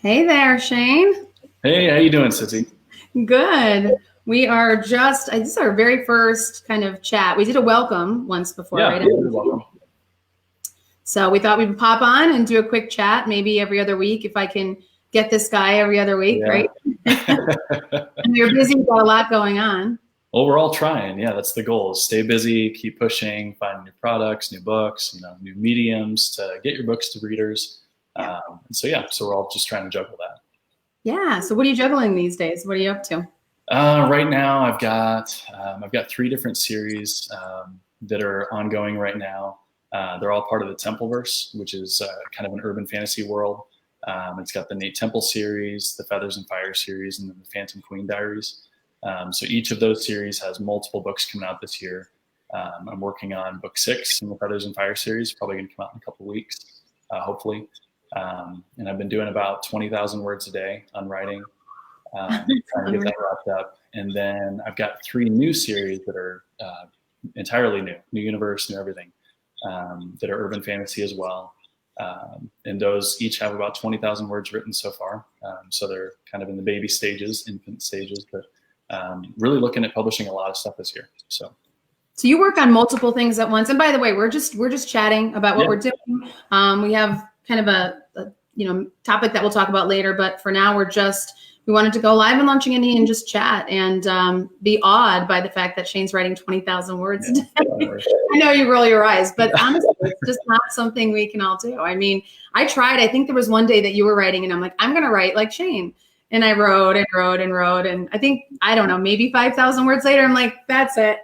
Hey there, Shayne. Hey, how you doing, Sissy? Good. We are this is our very first kind of chat. We did a welcome once before, Yeah, right? you're welcome. So we thought we would pop on and do a quick chat, maybe every other week if I can get this guy every other week, Yeah. right? And we're busy, we've got a lot going on. Well, we're all trying. Yeah, that's the goal. Is stay busy, keep pushing, find new products, new books, new mediums to get your books to readers. Yeah. So we're all just trying to juggle that. Yeah. So what are you juggling these days? What are you up to? Right now, I've got three different series that are ongoing right now. They're all part of the Templeverse, which is kind of an urban fantasy world. It's got the Nate Temple series, the Feathers and Fire series, and then the Phantom Queen Diaries. So each of those series has multiple books coming out this year. I'm working on book 6 in the Feathers and Fire series, probably going to come out in a couple of weeks, hopefully. And I've been doing about 20,000 words a day on writing, trying to get that wrapped up. And then I've got 3 new series that are entirely new universe, new everything, that are urban fantasy as well. And those each have about 20,000 words written so far. So they're kind of in the baby stages, infant stages, but really looking at publishing a lot of stuff this year. So you work on multiple things at once. And by the way, we're just chatting about what we're doing. We have kind of a topic that we'll talk about later, but for now we wanted to go live on Launching Indie and just chat and be awed by the fact that Shayne's writing 20,000 words a day. I know you roll your eyes, but honestly, it's just not something we can all do. I mean, I tried. I think there was one day that you were writing and I'm like, I'm going to write like Shayne. And I wrote and wrote and wrote. And I think, I don't know, maybe 5,000 words later, I'm like, that's it.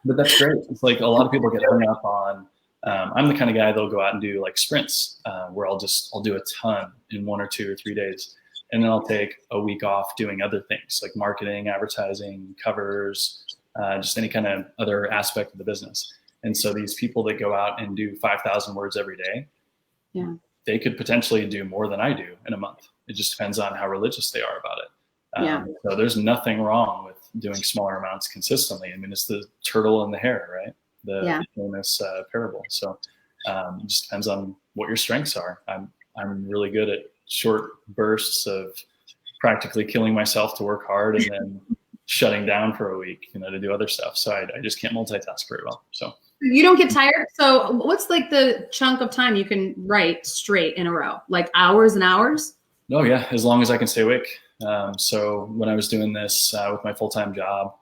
But that's great. It's like a lot of people get hung up on, I'm the kind of guy that'll go out and do like sprints where I'll do a ton in 1 or 2 or 3 days. And then I'll take a week off doing other things like marketing, advertising, covers, just any kind of other aspect of the business. And so these people that go out and do 5,000 words every day, they could potentially do more than I do in a month. It just depends on how religious they are about it. So there's nothing wrong with doing smaller amounts consistently. I mean, it's the turtle and the hare, right? The famous parable. So it just depends on what your strengths are. I'm really good at short bursts of practically killing myself to work hard and then shutting down for a week, to do other stuff. So I just can't multitask very well. So you don't get tired. So what's like the chunk of time you can write straight in a row? Like hours and hours? Oh yeah, as long as I can stay awake. So when I was doing this with my full-time job,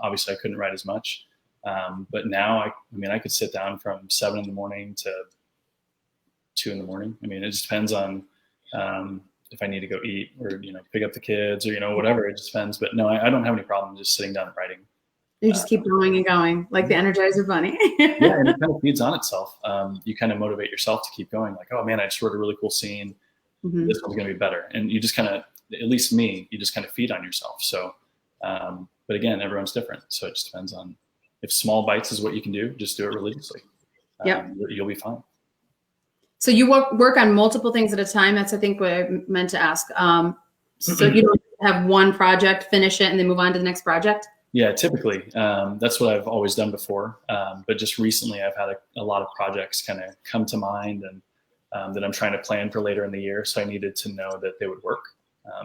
obviously I couldn't write as much. But now I could sit down from 7 in the morning to 2 in the morning. I mean, it just depends on if I need to go eat or, pick up the kids or, whatever, it just depends. But no, I don't have any problem just sitting down and writing. You just keep going and going like the Energizer Bunny. Yeah, and it kind of feeds on itself. You kind of motivate yourself to keep going. Like, oh man, I just wrote a really cool scene. Mm-hmm. This one's going to be better. And you just kind of, at least me, you just kind of feed on yourself. So, but again, everyone's different. So it just depends on if small bites is what you can do, just do it religiously. You'll be fine. So you work on multiple things at a time. That's, I think, what I meant to ask. So you don't have one project, finish it, and then move on to the next project? Yeah, typically. That's what I've always done before. But just recently, I've had a lot of projects kind of come to mind and that I'm trying to plan for later in the year. So I needed to know that they would work.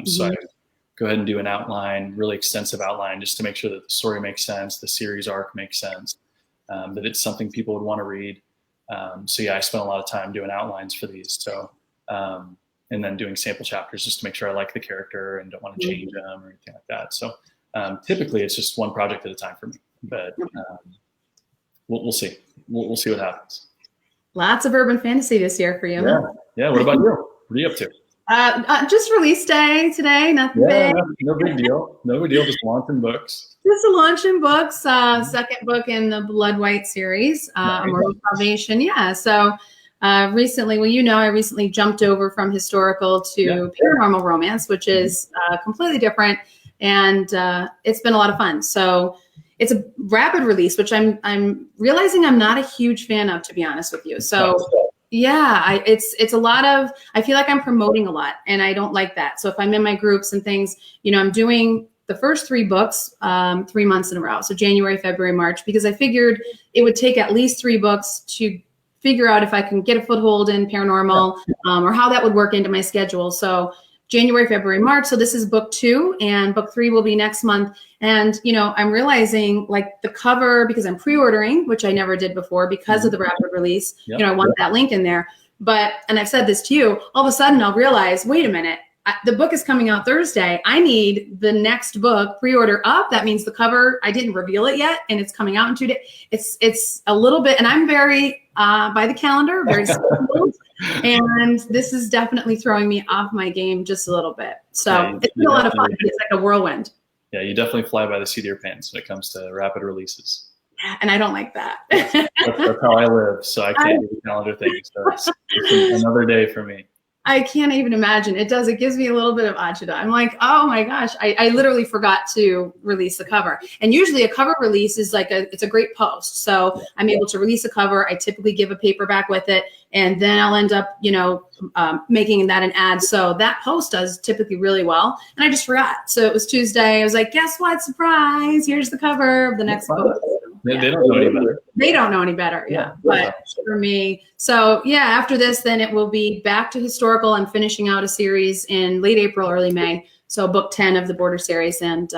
So I go ahead and do an outline, really extensive outline, just to make sure that the story makes sense, the series arc makes sense, that it's something people would want to read. So yeah, I spent a lot of time doing outlines for these. So, and then doing sample chapters just to make sure I like the character and don't want to change them or anything like that. So typically it's just one project at a time for me, but we'll see. We'll see what happens. Lots of urban fantasy this year for you. Yeah. What about you? What are you up to? Just release day today. Nothing big. No big deal. No big deal. Just launching books. Just a launch in books. Second book in the Blood White series, Immortal Salvation. Yeah. So recently, I recently jumped over from historical to paranormal romance, which is completely different, and it's been a lot of fun. So it's a rapid release, which I'm realizing I'm not a huge fan of, to be honest with you. So. Yeah, it's a lot of, I feel like I'm promoting a lot and I don't like that. So if I'm in my groups and things, I'm doing the first 3 books 3 months in a row. So January, February, March, because I figured it would take at least 3 books to figure out if I can get a foothold in paranormal or how that would work into my schedule. So January, February, March. So this is book 2, and book 3 will be next month. And, you know, I'm realizing like the cover, because I'm pre-ordering, which I never did before because of the rapid release, you know, I want that link in there. But, and I've said this to you, all of a sudden I'll realize, wait a minute, the book is coming out Thursday. I need the next book pre-order up. That means the cover, I didn't reveal it yet, and it's coming out in 2 days. It's a little bit, and I'm very by the calendar, very scheduled, and this is definitely throwing me off my game just a little bit. So it's been a lot of fun. It's like a whirlwind. Yeah, you definitely fly by the seat of your pants when it comes to rapid releases. And I don't like that. That's how I live, so I can't do the calendar thing. So it's another day for me. I can't even imagine. It does. It gives me a little bit of agita. I'm like, oh my gosh, I literally forgot to release the cover. And usually a cover release is like it's a great post. So I'm able to release a cover. I typically give a paperback with it, and then I'll end up, you know, making that an ad. So that post does typically really well. And I just forgot. So it was Tuesday. I was like, guess what? Surprise. Here's the cover of the next book. They don't know any better. They don't know any better. Yeah. But for me, so yeah, after this, then it will be back to historical. I'm finishing out a series in late April, early May. So book 10 of the Border series. And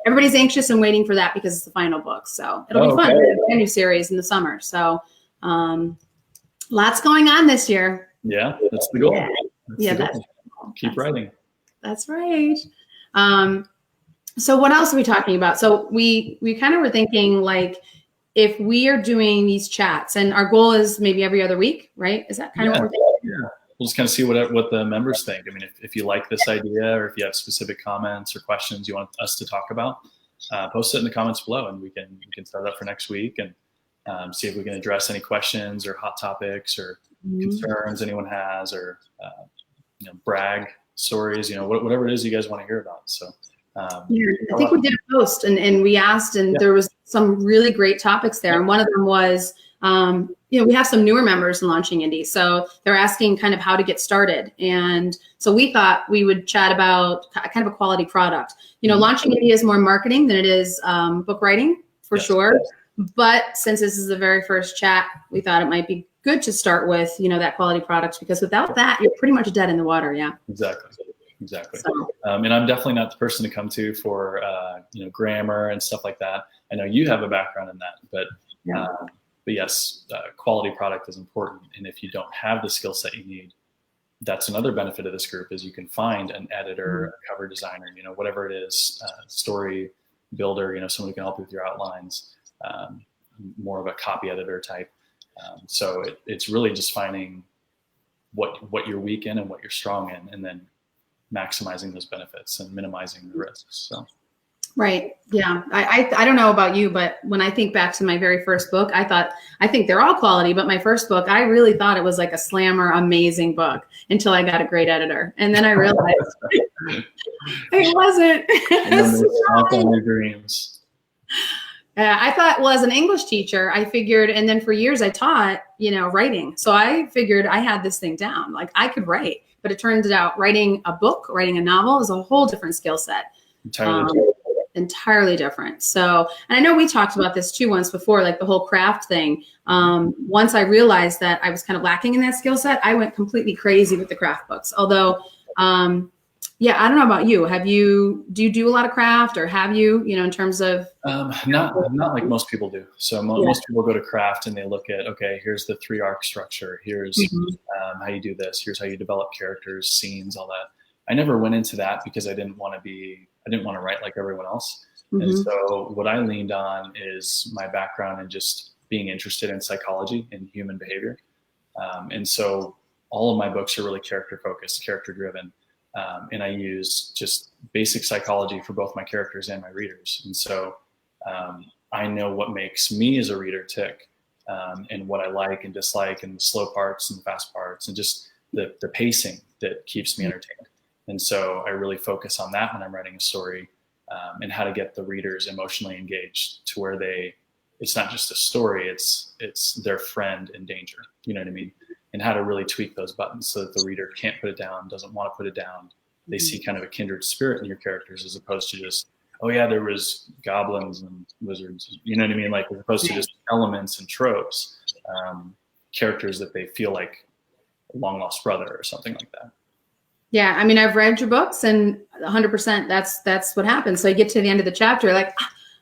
everybody's anxious and waiting for that because it's the final book. So it'll be fun. A brand new series in the summer. So lots going on this year. Yeah, that's the goal. That's the goal. Keep writing. That's right. So what else are we talking about? So we kind of were thinking, like, if we are doing these chats, and our goal is maybe every other week, right? Is that kind of what we're thinking? Yeah. We'll just kind of see what the members think. I mean, if you like this idea, or if you have specific comments or questions you want us to talk about, post it in the comments below, and we can start up for next week and see if we can address any questions or hot topics or concerns anyone has, or you know, brag stories, you know, whatever it is you guys want to hear about. So. I think we did a post and we asked, and there was some really great topics there. And one of them was, you know, we have some newer members in Launching Indie. So they're asking kind of how to get started. And so we thought we would chat about kind of a quality product. You know, Launching Indie is more marketing than it is book writing, for sure. But since this is the very first chat, we thought it might be good to start with, you know, that quality product, because without that, you're pretty much dead in the water. Yeah. Exactly. So, and I'm definitely not the person to come to for, you know, grammar and stuff like that. I know you have a background in that, but yes, quality product is important. And if you don't have the skill set you need, that's another benefit of this group, is you can find an editor, a cover designer, you know, whatever it is, story builder, you know, someone who can help you with your outlines, more of a copy editor type. So it's really just finding what you're weak in and what you're strong in, and then maximizing those benefits and minimizing the risks. So. Right. Yeah. I don't know about you, but when I think back to my very first book, I think they're all quality, but my first book, I really thought it was like a slammer, amazing book until I got a great editor. And then I realized it wasn't. Your dreams. I thought, well, as an English teacher, I figured, and then for years I taught, you know, writing. So I figured I had this thing down, like I could write, but it turns out writing a book, writing a novel is a whole different skill set. Entirely different. So, and I know we talked about this too once before, like the whole craft thing. Once I realized that I was kind of lacking in that skill set, I went completely crazy with the craft books. Although, yeah, I don't know about you. Do you do a lot of craft, or have you, you know, in terms of? Not like most people do. So most people go to craft and they look at, okay, here's the 3 arc structure. Here's how you do this. Here's how you develop characters, scenes, all that. I never went into that because I didn't want to write like everyone else. And so what I leaned on is my background in just being interested in psychology and human behavior. And so all of my books are really character focused, character driven. And I use just basic psychology for both my characters and my readers. And so I know what makes me as a reader tick, and what I like and dislike, and the slow parts and the fast parts, and just the pacing that keeps me entertained. And so I really focus on that when I'm writing a story, and how to get the readers emotionally engaged to where it's not just a story, it's their friend in danger. You know what I mean? And how to really tweak those buttons so that the reader can't put it down, doesn't want to put it down. They see kind of a kindred spirit in your characters, as opposed to just, oh yeah, there was goblins and wizards. You know what I mean? Like, as opposed to just elements and tropes, characters that they feel like a long lost brother or something like that. Yeah, I mean, I've read your books, and 100% that's what happens. So I get to the end of the chapter, like,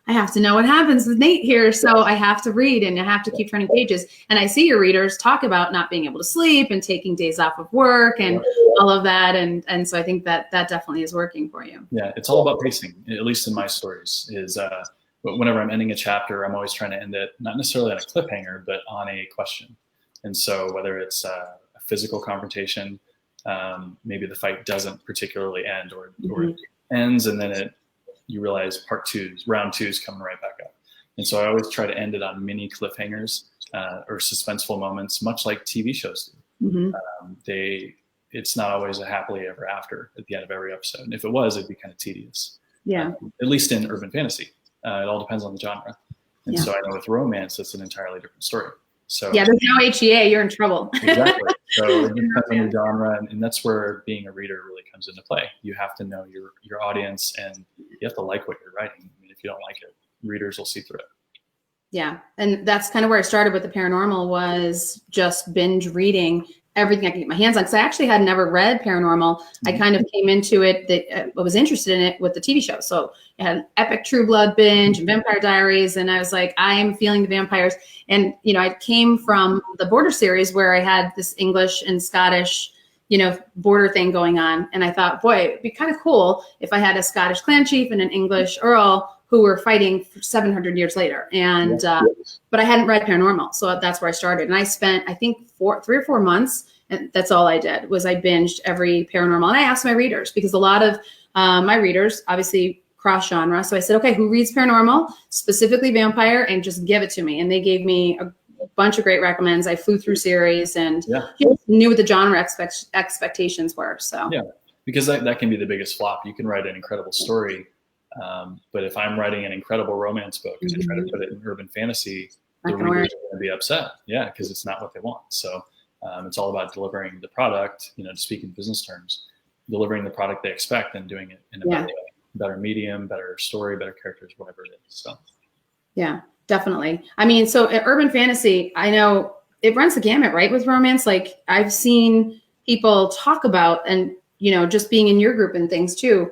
I have to know what happens with Nate here. So I have to read, and I have to keep turning pages. And I see your readers talk about not being able to sleep and taking days off of work and all of that. And so I think that definitely is working for you. Yeah, it's all about pacing, at least in my stories, is but whenever I'm ending a chapter, I'm always trying to end it, not necessarily on a cliffhanger, but on a question. And so whether it's a physical confrontation, maybe the fight doesn't particularly end, or it ends and then you realize round two is coming right back up. And so I always try to end it on mini cliffhangers or suspenseful moments, much like TV shows do. It's not always a happily ever after at the end of every episode. And if it was, it'd be kind of tedious. Yeah. At least in urban fantasy. It all depends on the genre. And so I know with romance, it's an entirely different story. So yeah, there's no HEA, you're in trouble. Exactly. So it depends on your genre, and that's where being a reader really comes into play. You have to know your audience, and you have to like what you're writing. I mean, if you don't like it, readers will see through it. Yeah, and that's kind of where I started with the paranormal, was just binge reading everything I could get my hands on, because I actually had never read paranormal. I kind of came into it, that I was interested in it with the TV show. So it had Epic True Blood binge and Vampire Diaries, and I was like, I am feeling the vampires. And I came from the Border series where I had this English and Scottish border thing going on, and I thought, boy, it'd be kind of cool if I had a Scottish clan chief and an English earl who were fighting for 700 years later. And but I hadn't read paranormal, so that's where I started. And I spent, I think, 3 or 4 months, and that's all I did, was I binged every paranormal. And I asked my readers, because a lot of my readers obviously cross genre. So I said, okay, who reads paranormal, specifically vampire, and just give it to me. And they gave me a bunch of great recommends. I flew through series and knew what the genre expectations were. So yeah, because that can be the biggest flop. You can write an incredible story, but if I'm writing an incredible romance book and I try to put it in urban fantasy, the readers are going to be upset. Yeah, because it's not what they want. So it's all about delivering the product, to speak in business terms, delivering the product they expect and doing it in a better medium, better story, better characters, whatever it is. So yeah, definitely. I mean, so urban fantasy, I know it runs the gamut, right? With romance, like I've seen people talk about, and just being in your group and things too,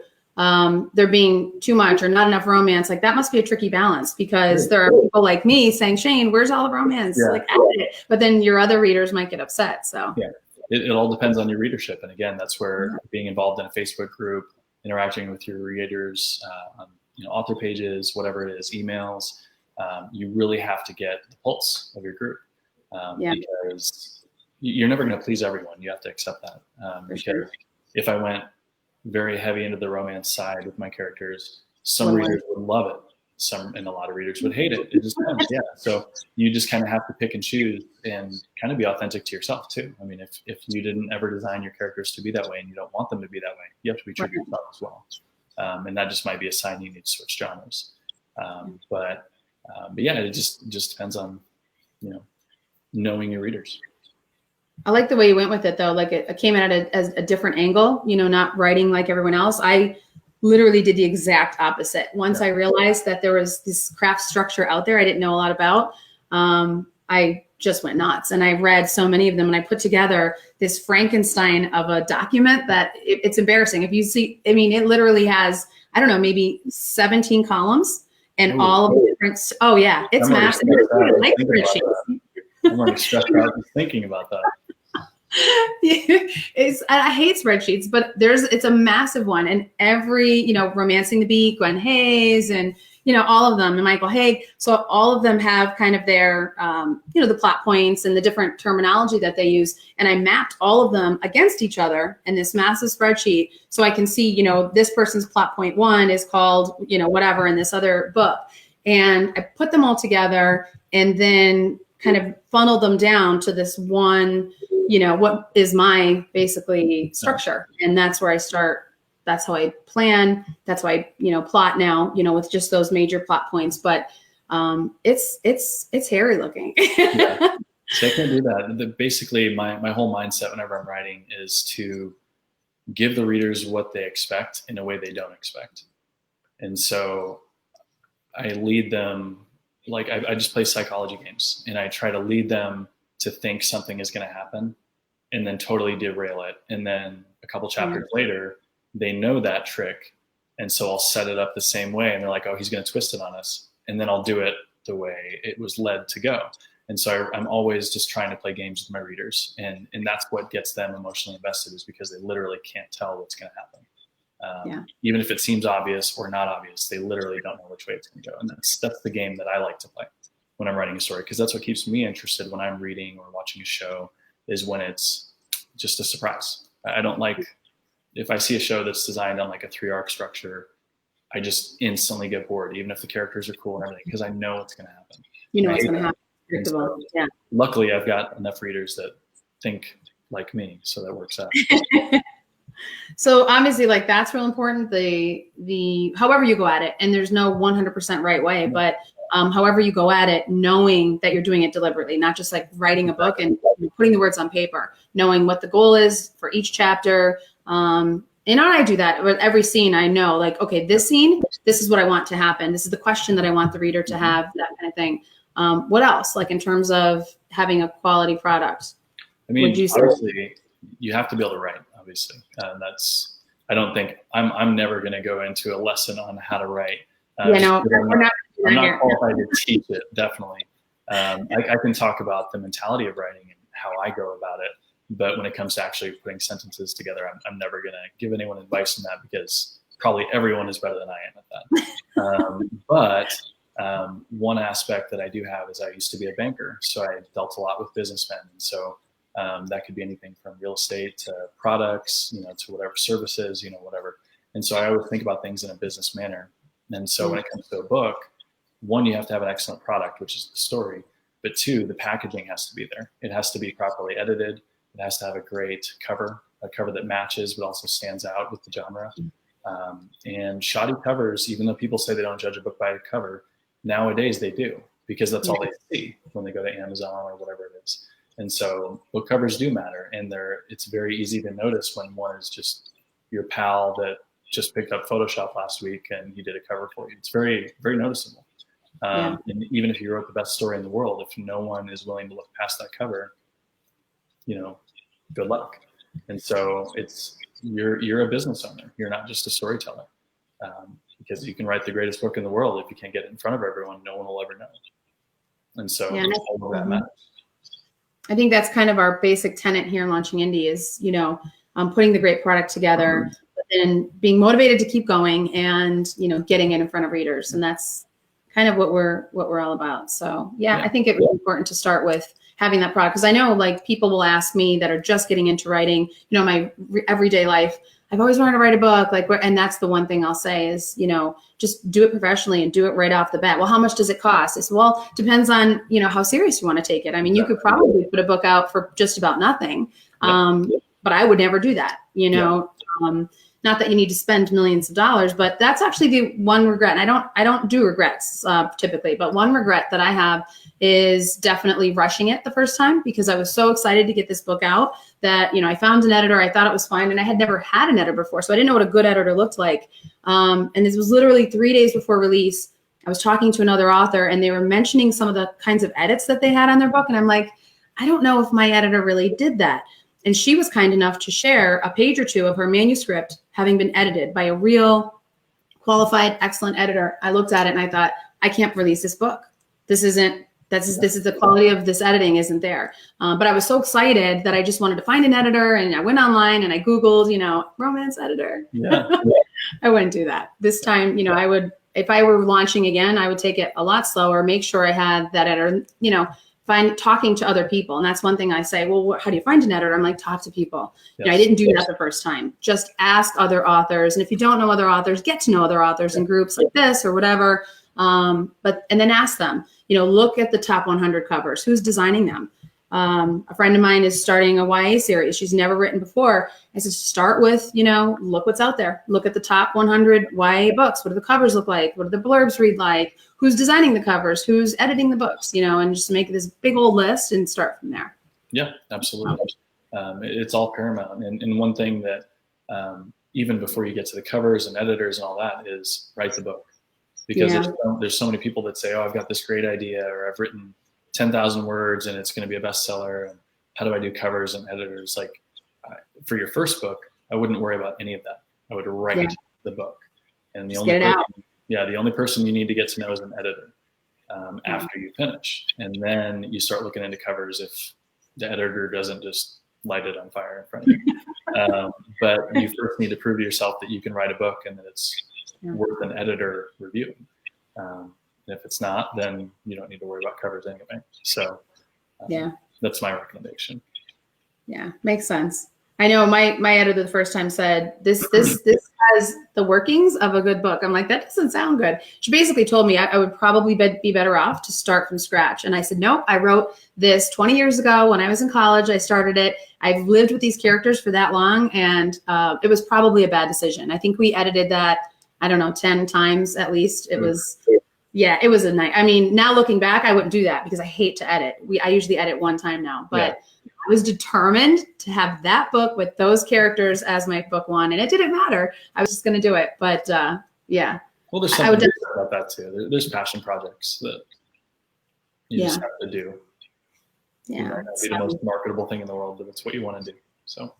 there being too much or not enough romance. Like that must be a tricky balance, because there are people like me saying, Shayne, where's all the romance? Like, add it. But then your other readers might get upset. So yeah, it all depends on your readership. And again, that's where being involved in a Facebook group, interacting with your readers on author pages, whatever it is, emails, you really have to get the pulse of your group, because you're never going to please everyone. You have to accept that, because if I went very heavy into the romance side with my characters, some readers would love it, and a lot of readers would hate it. It just depends. Yeah. So you just kind of have to pick and choose and kind of be authentic to yourself too. I mean, if you didn't ever design your characters to be that way and you don't want them to be that way, you have to be true to yourself as well. And that just might be a sign you need to switch genres. But yeah, it just depends on, knowing your readers. I like the way you went with it though. Like it came at it as a different angle, not writing like everyone else. I literally did the exact opposite. Once I realized that there was this craft structure out there I didn't know a lot about, I just went nuts, and I read so many of them, and I put together this Frankenstein of a document that it's embarrassing. If you see, I mean, it literally has, I don't know, maybe 17 columns and all of the different, it's massive. I'm already stressed out just thinking about that. I hate spreadsheets, but it's a massive one, and every Romancing the Beat, Gwen Hayes, and all of them, and Michael Haig. So all of them have kind of their the plot points and the different terminology that they use, and I mapped all of them against each other in this massive spreadsheet, so I can see this person's plot point 1 is called whatever in this other book, and I put them all together, and then kind of funnel them down to this one, what is my basically structure. And that's where I start. That's how I plan. That's why I, plot now, with just those major plot points. But it's hairy looking. Yeah. So I can do that. Basically, my whole mindset whenever I'm writing is to give the readers what they expect in a way they don't expect. And so I lead them, like I just play psychology games, and I try to lead them to think something is going to happen and then totally derail it. And then a couple chapters later, they know that trick. And so I'll set it up the same way. And they're like, oh, he's going to twist it on us. And then I'll do it the way it was led to go. And so I'm always just trying to play games with my readers. And that's what gets them emotionally invested, is because they literally can't tell what's going to happen. Even if it seems obvious or not obvious, they literally don't know which way it's going to go. And that's the game that I like to play when I'm writing a story, because that's what keeps me interested when I'm reading or watching a show, is when it's just a surprise. I don't like, if I see a show that's designed on like a 3-arc structure, I just instantly get bored, even if the characters are cool and everything, because I know what's going to happen. You know what's going to happen. Predictable. So, luckily, I've got enough readers that think like me, so that works out. So obviously, like, that's real important. The however you go at it, and there's no 100% right way, but however you go at it, knowing that you're doing it deliberately, not just like writing a book and putting the words on paper, knowing what the goal is for each chapter. And I do that with every scene. I know, like, okay, this scene, this is what I want to happen. This is the question that I want the reader to have, that kind of thing. What else, like, in terms of having a quality product? I mean, obviously, you have to be able to write, obviously. I don't think, I'm never going to go into a lesson on how to write. We're not qualified to teach it, definitely. I can talk about the mentality of writing and how I go about it. But when it comes to actually putting sentences together, I'm never going to give anyone advice on that, because probably everyone is better than I am at that. One aspect that I do have is I used to be a banker. So I dealt a lot with businessmen. And so that could be anything from real estate to products, to whatever services, whatever. And so I always think about things in a business manner. And so when it comes to a book, one, you have to have an excellent product, which is the story. But two, the packaging has to be there. It has to be properly edited. It has to have a great cover, a cover that matches but also stands out with the genre. And shoddy covers, even though people say they don't judge a book by a cover, nowadays they do, because that's all they see when they go to Amazon or whatever it is. And so book covers do matter, and it's very easy to notice when one is just your pal that just picked up Photoshop last week and he did a cover for you. It's very, very noticeable. And even if you wrote the best story in the world, if no one is willing to look past that cover, good luck. And so you're a business owner. You're not just a storyteller, because you can write the greatest book in the world. If you can't get it in front of everyone, no one will ever know. And so all of that matters. I think that's kind of our basic tenet here in Launching Indie is, putting the great product together, but then being motivated to keep going and, getting it in front of readers. And that's kind of what we're all about. So I think it was important to start with having that product, because I know, like, people will ask me that are just getting into writing, my everyday life, I've always wanted to write a book, and that's the one thing I'll say is, just do it professionally and do it right off the bat. Well, how much does it cost? It's, well, depends on, how serious you want to take it. I mean, you could probably put a book out for just about nothing. But I would never do that, not that you need to spend millions of dollars, but that's actually the one regret. And I don't do regrets typically, but one regret that I have is definitely rushing it the first time, because I was so excited to get this book out that, I found an editor, I thought it was fine, and I had never had an editor before. So I didn't know what a good editor looked like. And this was literally 3 days before release. I was talking to another author and they were mentioning some of the kinds of edits that they had on their book. And I'm like, I don't know if my editor really did that. And she was kind enough to share a page or two of her manuscript having been edited by a real qualified, excellent editor. I looked at it and I thought, I can't release this book. This is the quality of this editing isn't there. But I was so excited that I just wanted to find an editor, and I went online and I Googled, romance editor. Yeah. I wouldn't do that. This time, I would, if I were launching again, I would take it a lot slower, make sure I had that editor, talking to other people. And that's one thing I say, well, how do you find an editor? I'm like, talk to people. Yes. I didn't do that the first time. Just ask other authors. And if you don't know other authors, get to know other authors in groups like this or whatever. And then ask them, look at the top 100 covers. Who's designing them? A friend of mine is starting a YA series. She's never written before. I said, start with, look what's out there. Look at the top 100 YA books. What do the covers look like? What do the blurbs read like? Who's designing the covers? Who's editing the books? And just make this big old list and start from there. Yeah, absolutely. It's all paramount. And one thing that even before you get to the covers and editors and all that is write the book. Because there's so many people that say, oh, I've got this great idea, or I've written 10,000 words and it's going to be a bestseller. And how do I do covers and editors? Like for your first book, I wouldn't worry about any of that. I would write the book, and Just get it out. The only person you need to get to know is an editor after you finish, and then you start looking into covers if the editor doesn't just light it on fire in front of you. But you first need to prove to yourself that you can write a book and that it's worth an editor reviewing. If it's not, then you don't need to worry about covers anyway. So that's my recommendation. Yeah, makes sense. I know my editor the first time said this has the workings of a good book. I'm like, that doesn't sound good. She basically told me I would probably be better off to start from scratch. And I said, nope, I wrote this 20 years ago when I was in college. I started it. I've lived with these characters for that long, and it was probably a bad decision. I think we edited that, I don't know, 10 times at least. It was, it was a night. I mean, now looking back, I wouldn't do that because I hate to edit. I usually edit one time now, but I was determined to have that book with those characters as my book one, and it didn't matter. I was just going to do it. But well, there's something about that too. There's passion projects that you just have to do. Yeah, it might not be the most marketable thing in the world, but it's what you want to do. So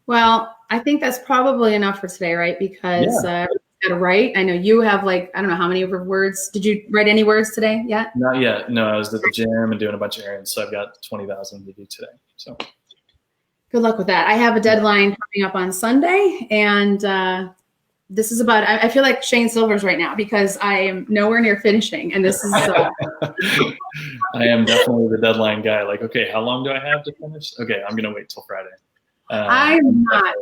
well, I think that's probably enough for today, right? Because got to write. I know you have I don't know how many words. Did you write any words today yet? Not yet. No, I was at the gym and doing a bunch of errands, so I've got 20,000 to do today. So good luck with that. I have a deadline coming up on Sunday, and this is about. I feel like Shayne Silver's right now because I am nowhere near finishing, and this is. I am definitely the deadline guy. Like, okay, how long do I have to finish? Okay, I'm gonna wait till Friday. I'm not.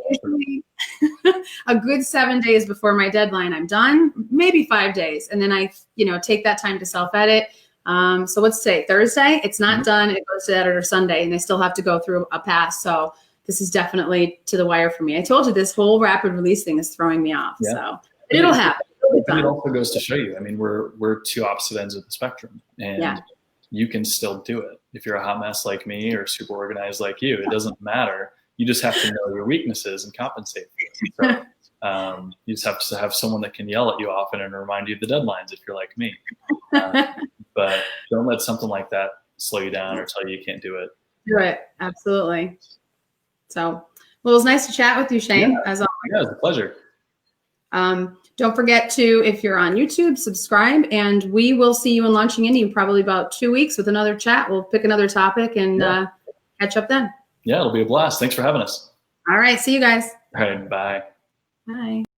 A good 7 days before my deadline, I'm done. Maybe 5 days, and then I, take that time to self-edit. So let's say Thursday, it's not done. It goes to editor Sunday, and they still have to go through a pass. So this is definitely to the wire for me. I told you this whole rapid release thing is throwing me off. Yeah. So it'll happen. It also goes to show you. I mean, we're two opposite ends of the spectrum, and you can still do it. If you're a hot mess like me or super organized like you, it doesn't matter. You just have to know your weaknesses and compensate for them. So, you just have to have someone that can yell at you often and remind you of the deadlines if you're like me. But don't let something like that slow you down or tell you can't do it. Do it. Absolutely. So, well, it was nice to chat with you, Shayne, as always. Yeah, it was a pleasure. Don't forget to, if you're on YouTube, subscribe, and we will see you in Launching Indie in probably about 2 weeks with another chat. We'll pick another topic and catch up then. Yeah, it'll be a blast. Thanks for having us. All right. See you guys. All right. Bye. Bye.